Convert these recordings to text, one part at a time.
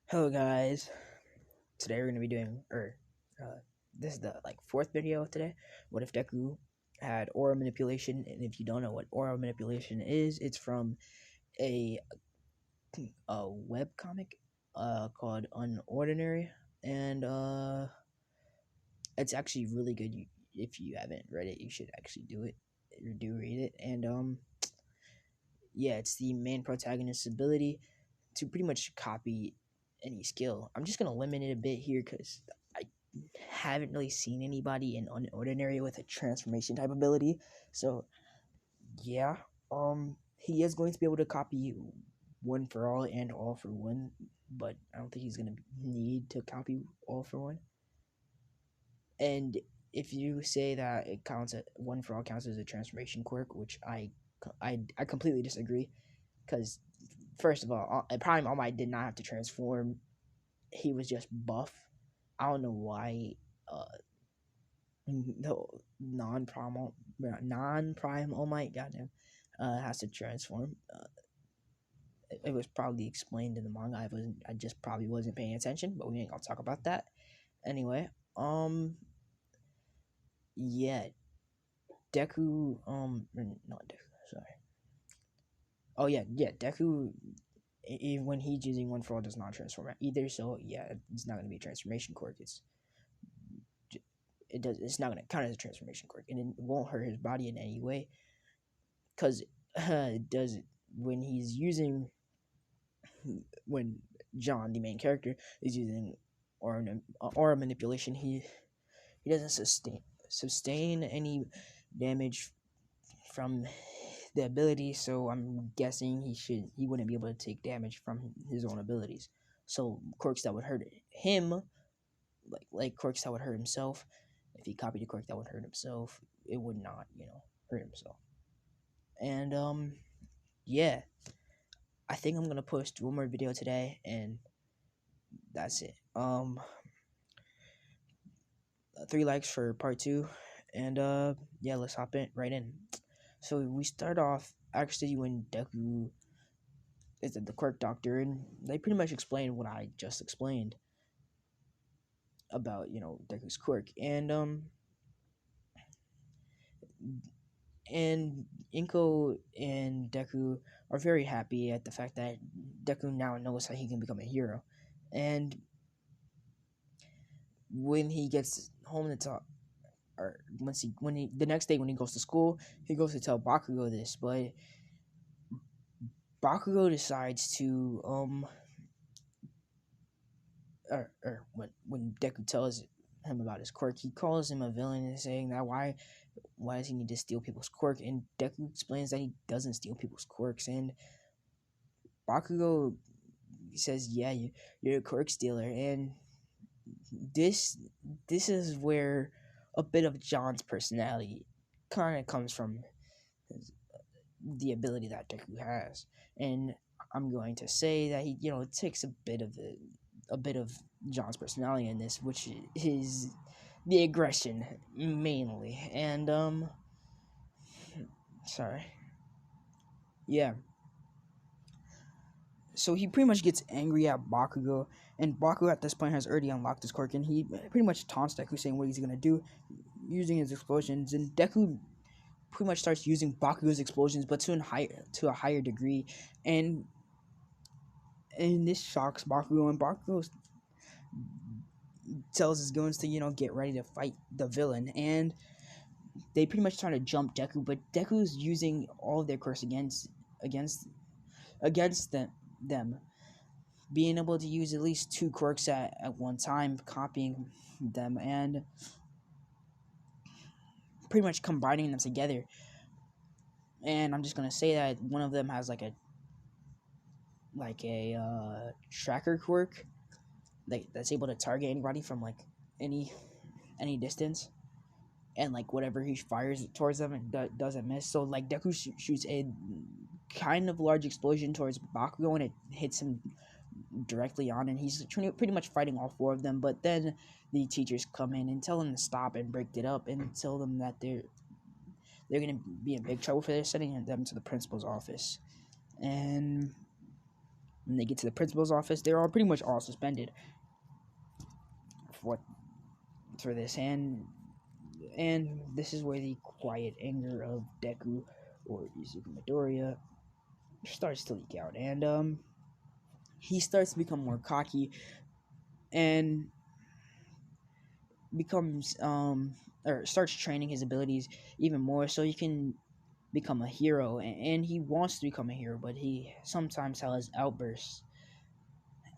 Hello guys. Today we're gonna be doing, this is the fourth video today. What if Deku had aura manipulation? And if you don't know what aura manipulation is, it's from a web comic called Unordinary, and it's actually really good. If you haven't read it, you should actually do it. Or do read it, and yeah, it's the main protagonist's ability to pretty much copy any skill. I'm just gonna limit it a bit here because I haven't really seen anybody in Unordinary with a transformation type ability. So yeah, he is going to be able to copy one for all and all for one, but I don't think he's gonna need to copy all for one. And if you say that it counts at one for all counts as a transformation quirk, which I completely disagree, because first of all, Prime All Might did not have to transform. He was just buff. I don't know why the non-prime All Might goddamn has to transform. It was probably explained in the manga. I just probably wasn't paying attention, but we ain't gonna talk about that. Anyway, yeah, Deku, not Deku, sorry. Oh yeah, Deku, when he's using one for all, does not transform either. So yeah, it's not gonna be a transformation quirk. It's not gonna count as a transformation quirk, and it won't hurt his body in any way, because it does when he's using when John, the main character, is using aura manipulation. He doesn't sustain any damage from the ability, so I'm guessing he wouldn't be able to take damage from his own abilities. So quirks that would hurt him, like quirks that would hurt himself, if he copied a quirk that would hurt himself, it would not, hurt himself. And yeah, I think I'm gonna post one more video today, and that's it. 3 likes for part 2, and yeah, let's hop in right in. So we start off actually when Deku is at the quirk doctor, and they pretty much explain what I just explained about Deku's quirk, and Inko and Deku are very happy at the fact that Deku now knows how he can become a hero. And when he gets home to talk, or when he the next day when he goes to school, he goes to tell Bakugo this, but Bakugo decides to when Deku tells him about his quirk, he calls him a villain and saying that why does he need to steal people's quirk? And Deku explains that he doesn't steal people's quirks, and Bakugo says, "Yeah, you're a quirk stealer." And this is where a bit of John's personality kind of comes from, the ability that Deku has. And I'm going to say that he, it takes a bit of John's personality in this, which is the aggression mainly. And sorry. Yeah. So he pretty much gets angry at Bakugo, and Bakugo at this point has already unlocked his quirk, and he pretty much taunts Deku, saying what he's gonna do using his explosions. And Deku pretty much starts using Bakugo's explosions, but to a higher degree, and this shocks Bakugo, and Bakugo tells his goons to get ready to fight the villain, and they pretty much try to jump Deku, but Deku's using all of their quirks against them, being able to use at least 2 quirks at one time, copying them, and pretty much combining them together. And I'm just gonna say that one of them has like a tracker quirk that's able to target anybody from any distance, and whatever he fires towards them, it doesn't miss. So Deku shoots a kind of large explosion towards Bakugo, and it hits him directly on, and he's pretty much fighting all 4 of them. But then the teachers come in and tell him to stop and break it up, and tell them that they're gonna be in big trouble for they're sending them to the principal's office. And When they get to the principal's office, they're all pretty much all suspended for for this, and this is where the quiet anger of Deku or Izuku Midoriya starts to leak out, and he starts to become more cocky and becomes or starts training his abilities even more so he can become a hero, and he wants to become a hero, but he sometimes has outbursts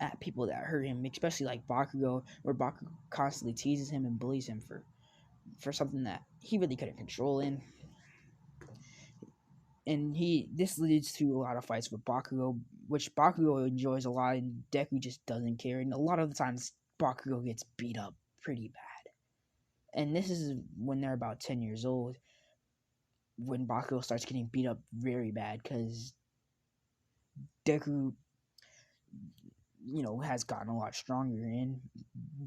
at people that hurt him, especially like Bakugo, where Bakugo constantly teases him and bullies him for something that he really couldn't control in. And this leads to a lot of fights with Bakugo, which Bakugo enjoys a lot, and Deku just doesn't care. And a lot of the times, Bakugo gets beat up pretty bad. And this is when they're about 10 years old, when Bakugo starts getting beat up very bad, because Deku, has gotten a lot stronger. And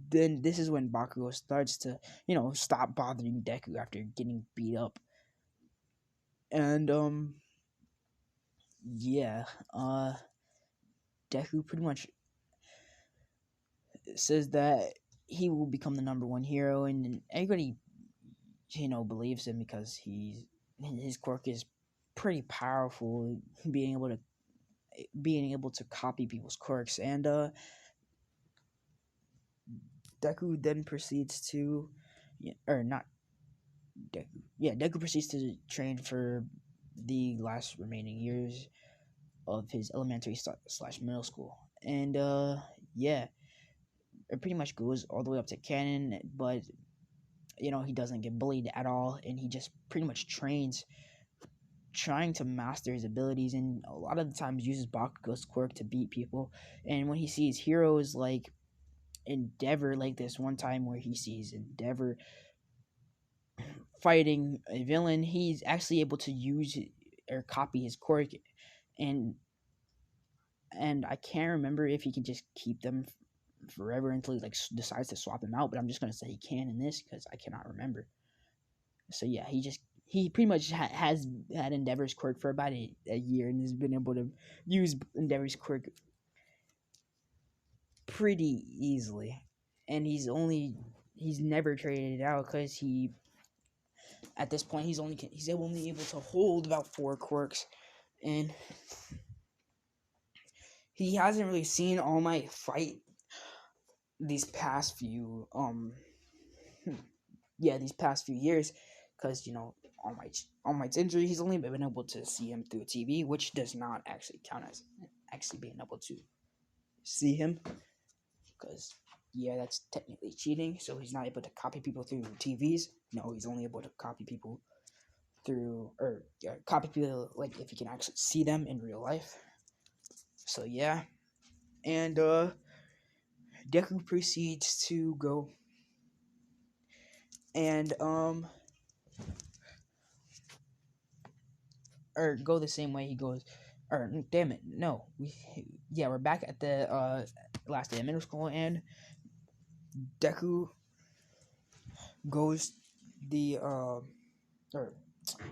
then this is when Bakugo starts to, stop bothering Deku after getting beat up. And, yeah, Deku pretty much says that he will become the number one hero, and everybody, believes him because his quirk is pretty powerful, being able to copy people's quirks. And Deku then proceeds to, or not Deku, yeah, Deku proceeds to train for the last remaining years of his elementary slash middle school, and yeah, it pretty much goes all the way up to canon, but he doesn't get bullied at all, and he just pretty much trains trying to master his abilities, and a lot of the times uses Bakugo's quirk to beat people. And when he sees heroes like Endeavor, like this one time where he sees Endeavor fighting a villain, he's actually able to use or copy his quirk, and I can't remember if he can just keep them forever until he decides to swap them out, but I'm just gonna say he can in this because I cannot remember. So yeah, he pretty much has had Endeavor's quirk for about a year, and has been able to use Endeavor's quirk pretty easily. And he's never traded it out because at this point he's only able to hold about 4 quirks, and he hasn't really seen All Might fight these past few these past few years, because All Might's injury. He's only been able to see him through TV, which does not actually count as actually being able to see him, because that's technically cheating. So he's not able to copy people through TVs. No, he's only able to copy people through, or copy people like if you can actually see them in real life. So yeah, and Deku proceeds to go and or go the same way he goes. Or damn it, no, we're back at the last day of middle school, and Deku goes the or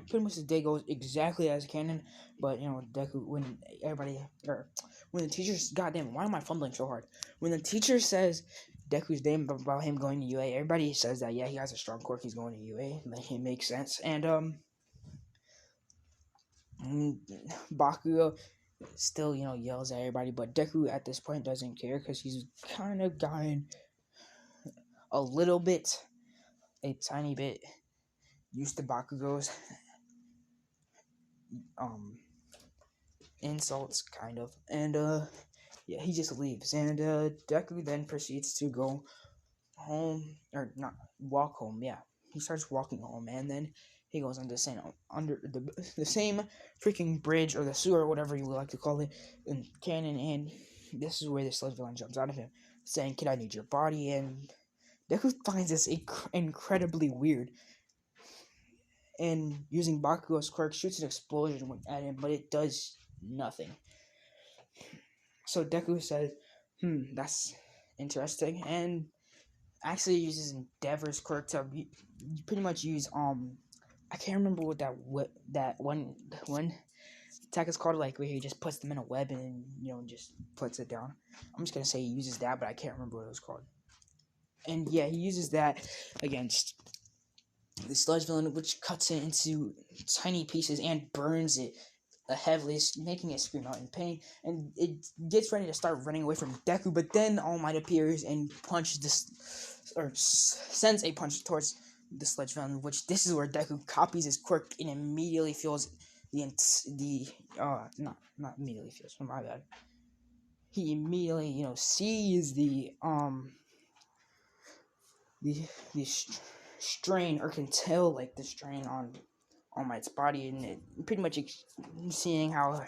pretty much the day goes exactly as canon, but Deku, when everybody, or when the teacher's, goddamn, why am I fumbling so hard? When the teacher says Deku's name about him going to UA, everybody says that he has a strong quirk, he's going to UA. It makes sense. And Bakugo still yells at everybody, but Deku at this point doesn't care because he's kind of gotten a tiny bit used to Bakugo's insults, kind of. And he just leaves, and Deku then proceeds to go home, or not walk home. Yeah, he starts walking home, and then he goes under the same freaking bridge, or the sewer, or whatever you would like to call it in canon. And this is where the sludge villain jumps out of him, saying, "Kid, I need your body." And Deku finds this incredibly weird, and using Bakugo's quirk, shoots an explosion at him, but it does nothing. So Deku says, that's interesting, and actually uses Endeavor's quirk to pretty much use I can't remember what that one attack is called, like where he just puts them in a web and just puts it down. I'm just gonna say he uses that, but I can't remember what it was called. And yeah, he uses that against the sludge villain, which cuts it into tiny pieces and burns it heavily, making it scream out in pain. And it gets ready to start running away from Deku, but then All Might appears and punches this, or sends a punch towards the sludge villain. Which this is where Deku copies his quirk and immediately feels not immediately feels. My bad. He immediately sees the strain, or can tell like the strain on All Might's body, and it pretty much seeing how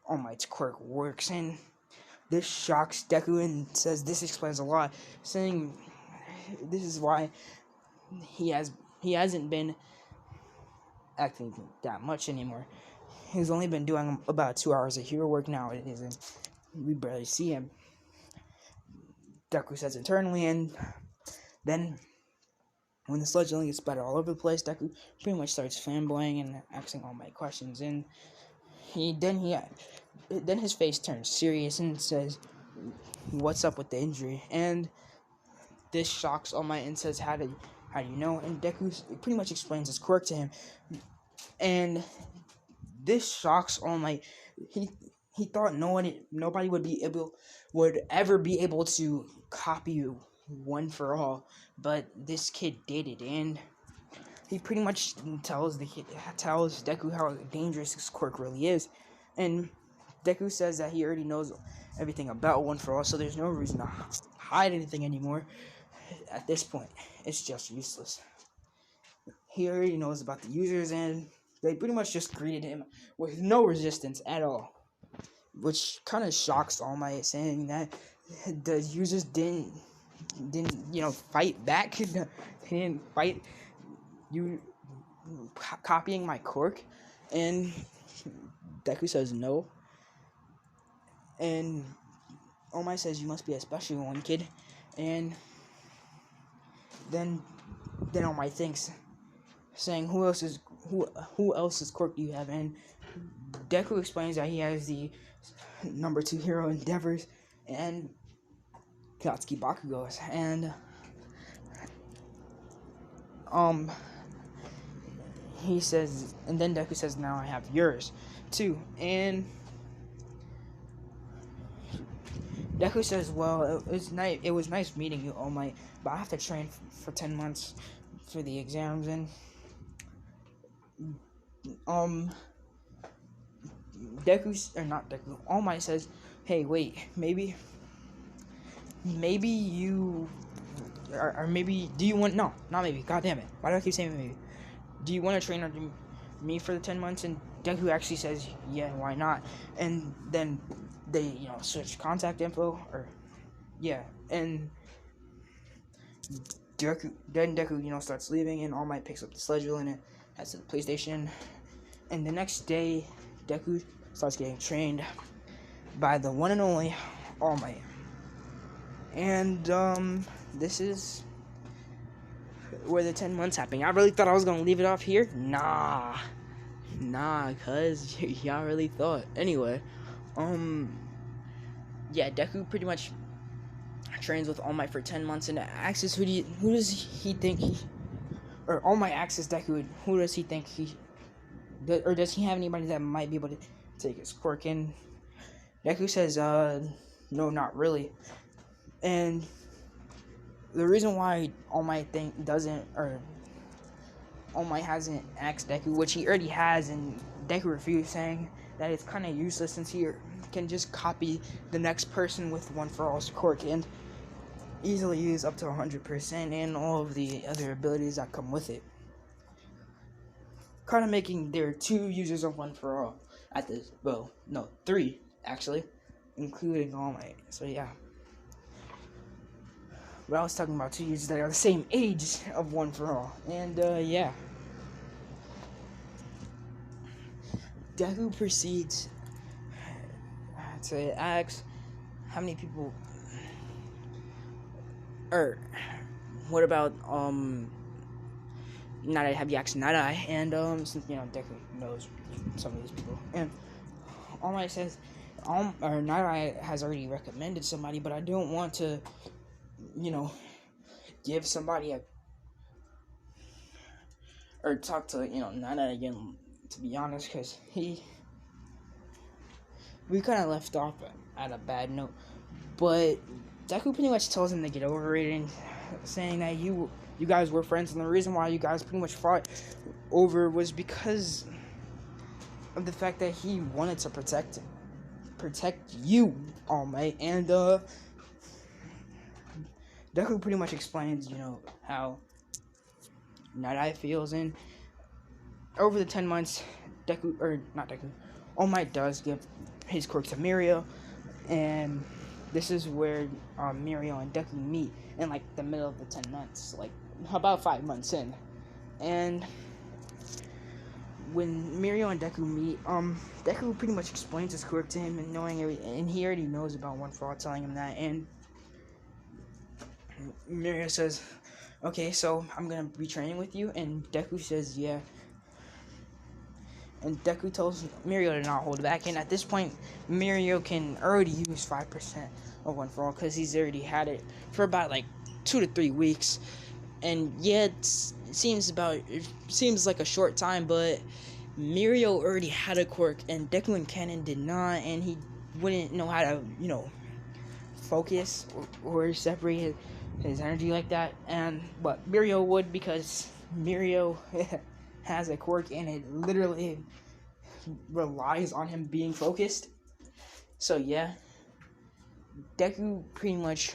All Might's quirk works. And this shocks Deku and says this explains a lot, saying this is why he hasn't been acting that much anymore. He's only been doing about 2 hours of hero work nowadays, and we barely see him. Deku says internally, and then when the sludge villain gets splattered all over the place, Deku pretty much starts fanboying and asking All Might questions, and then his face turns serious and says, "What's up with the injury?" And this shocks All Might and says, "How do you know?" And Deku pretty much explains his quirk to him, and this shocks All Might. He thought nobody would ever be able to copy One for All, but this kid did it, and he pretty much tells Deku how dangerous his quirk really is. And Deku says that he already knows everything about One for All, so there's no reason to hide anything anymore. At this point, it's just useless. He already knows about the users, and they pretty much just greeted him with no resistance at all, which kind of shocks All Might, saying that the users didn't fight back. They didn't fight you copying my quirk. And Deku says no, and All Might says, "You must be a special one, kid." And then All Might thinks, saying, who else's quirk do you have? And Deku explains that he has the number 2 hero endeavors and Katsuki Bakugo's, and he says, and then Deku says, "Now I have yours too." And Deku says, "Well, it was nice meeting you, All Might, but I have to train for 10 months for the exams." And All Might says, "Hey, wait, maybe you, or maybe, do you want, no, not maybe, god damn it, why do I keep saying maybe, do you want to train under me for the 10 months? And Deku actually says, "Yeah, why not?" And then they, switch contact info, and Deku, starts leaving, and All Might picks up the sludge villain and heads to the police station. And the next day, Deku starts getting trained by the one and only All Might. And this is where the 10 months happening. I really thought I was gonna leave it off here. Nah, cause y'all really thought. Anyway, yeah, Deku pretty much trains with All Might for 10 months and asks who does he think or All Might asks Deku, who does he think or does he have anybody that might be able to take his quirk? And Deku says, no, not really. And the reason why All Might hasn't asked Deku, which he already has, and Deku refused, saying that it's kind of useless since he can just copy the next person with One for All's quirk and easily use up to 100% and all of the other abilities that come with it. Kind of making there 2 users of One for All at this, 3 actually, including All Might. So yeah. But I was talking about 2 users that are the same age of One for All. And, yeah. Deku proceeds to ask how many people... what about, Nadai, have you asked Nadai? And, since, Deku knows some of these people. And All Might says, or Night has already recommended somebody, but I don't want to, you know, give somebody a, or talk to, Night again, to be honest, because we kind of left off at a bad note. But Deku pretty much tells him to get over it, and saying that you guys were friends, and the reason why you guys pretty much fought over was because of the fact that he wanted to protect you, All Might. And Deku pretty much explains, how Night Eye feels, and over the 10 months, All Might does give his quirk to Mirio, and this is where Mirio and Deku meet in like the middle of the 10 months, like about 5 months in. And when Mirio and Deku meet, Deku pretty much explains his quirk to him, and knowing everything, and he already knows about One For All telling him that. And Mirio says, "Okay, so I'm gonna be training with you," and Deku says, "Yeah." And Deku tells Mirio to not hold back, and at this point, Mirio can already use 5% of One For All, because he's already had it for about like 2 to 3 weeks. And yeah, it seems like a short time, but Mirio already had a quirk, and Deku and Canon did not, and he wouldn't know how to, focus or separate his energy like that. But Mirio would, because Mirio has a quirk, and it literally relies on him being focused. So yeah, Deku pretty much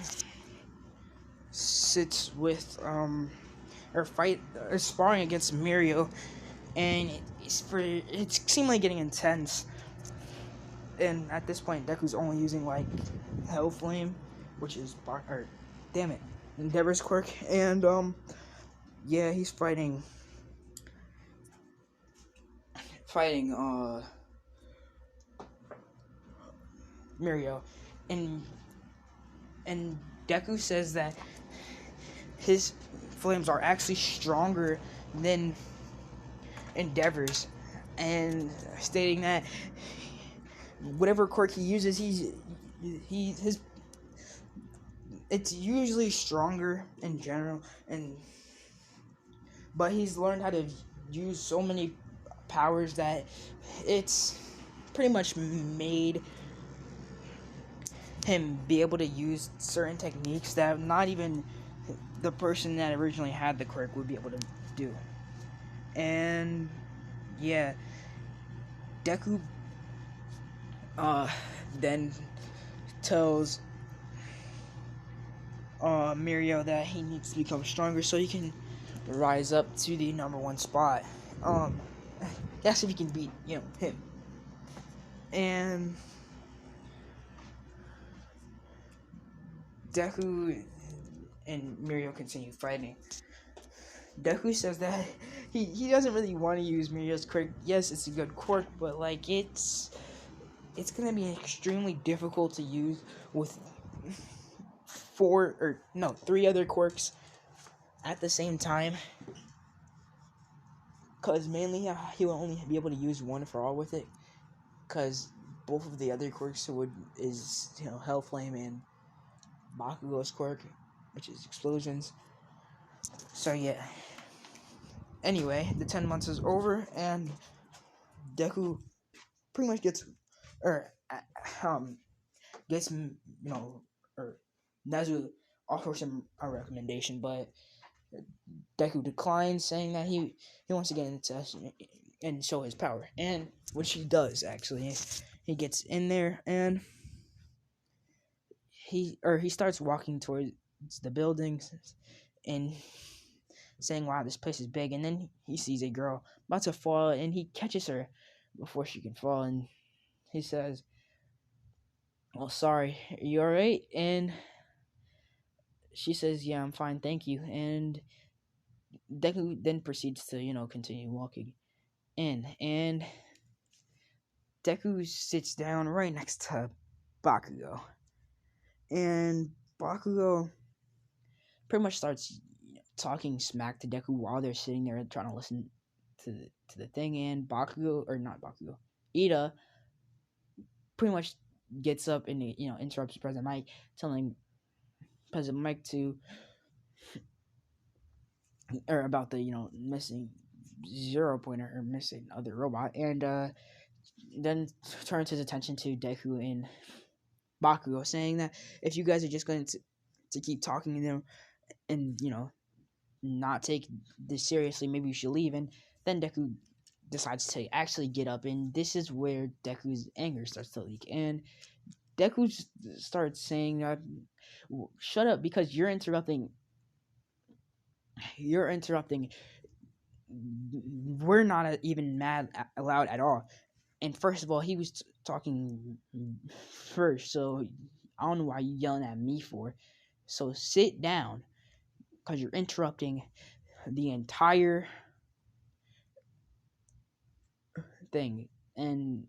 sits with sparring against Mirio, and it seemed like getting intense. And at this point, Deku's only using like Hell Flame, which is Endeavor's quirk, and yeah, he's fighting Mirio, and Deku says that his flames are actually stronger than Endeavor's, and stating that whatever quirk he uses, it's usually stronger in general, but he's learned how to use so many powers that it's pretty much made him be able to use certain techniques that not even the person that originally had the quirk would be able to do. And yeah, Deku then tells Mirio that he needs to become stronger so he can rise up to the number 1 spot. That's if he can beat, him. And Deku and Mirio continue fighting. Deku says that he doesn't really want to use Mirio's quirk. Yes, it's a good quirk, but like it's gonna be extremely difficult to use with 3 other quirks at the same time. Cause mainly he will only be able to use One For All with it. Cause both of the other quirks is Hell Flame and Bakugo's quirk, which is explosions. So yeah. Anyway, the 10 months is over, and Deku pretty much gets Nezu offers him a recommendation, but Deku declines, saying that he wants to get into and show his power, and which he does actually. He gets in there, and he starts walking towards the buildings and saying, "Wow, this place is big." And then he sees a girl about to fall, and he catches her before she can fall, and he says, "Well, sorry, are you alright?" And she says, "Yeah, I'm fine, thank you." And Deku then proceeds to, continue walking in, and Deku sits down right next to Bakugo, and Bakugo pretty much starts talking smack to Deku while they're sitting there trying to listen to the thing. And Ida pretty much gets up and interrupts President Mike, telling President Mike to or about the missing zero pointer or missing other robot, and then turns his attention to Deku and Bakugo, saying that if you guys are just going to keep talking to them and not take this seriously, maybe you should leave. And then Deku decides to actually get up, and this is where Deku's anger starts to leak, and Deku starts saying, "Shut up, because you're interrupting. You're interrupting. We're not even mad aloud at all." And first of all, he was talking first, so I don't know why you yelling at me for. So sit down, because you're interrupting the entire thing. And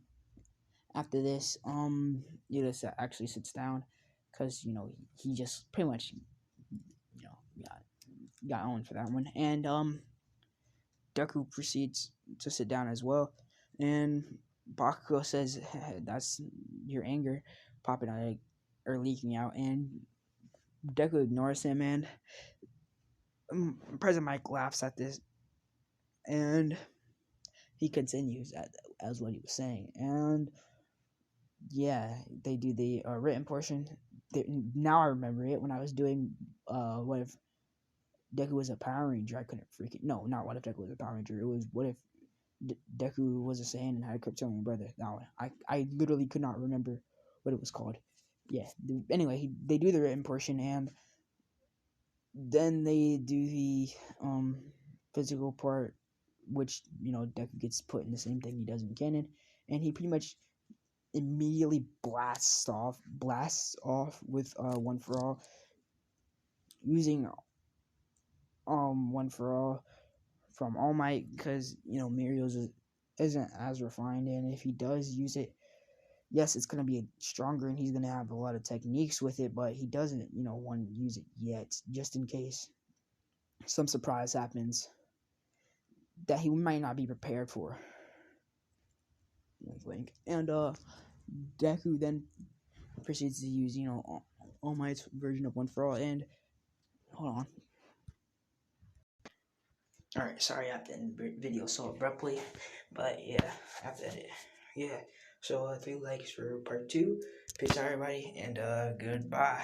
after this, Yuta actually sits down, because he just pretty much got owned for that one. And Deku proceeds to sit down as well, and Bakugo says, hey, "That's your anger popping out or leaking out," and Deku ignores him, and President Mike laughs at this, and he continues as what he was saying. And yeah, they do the written portion. Now I remember it when I was doing what if Deku was a Power Ranger. I couldn't freaking no, not what if Deku was a Power Ranger. It was what if Deku was a Saiyan and had a Kryptonian brother. Now I literally could not remember what it was called. Yeah. Anyway, they do the written portion, and then they do the physical part, which Deku gets put in the same thing he does in canon, and he pretty much immediately blasts off with One for All, using One for All from All Might, because Mirio's isn't as refined, and if he does use it, yes, it's going to be stronger and he's going to have a lot of techniques with it, but he doesn't want to use it yet, just in case some surprise happens that he might not be prepared for. Link. And Deku then proceeds to use All Might's version of One for All. And hold on. Alright, sorry I have to end the video so abruptly, but yeah, I have to edit. Yeah, so 3 likes for part 2. Peace out, everybody, and goodbye.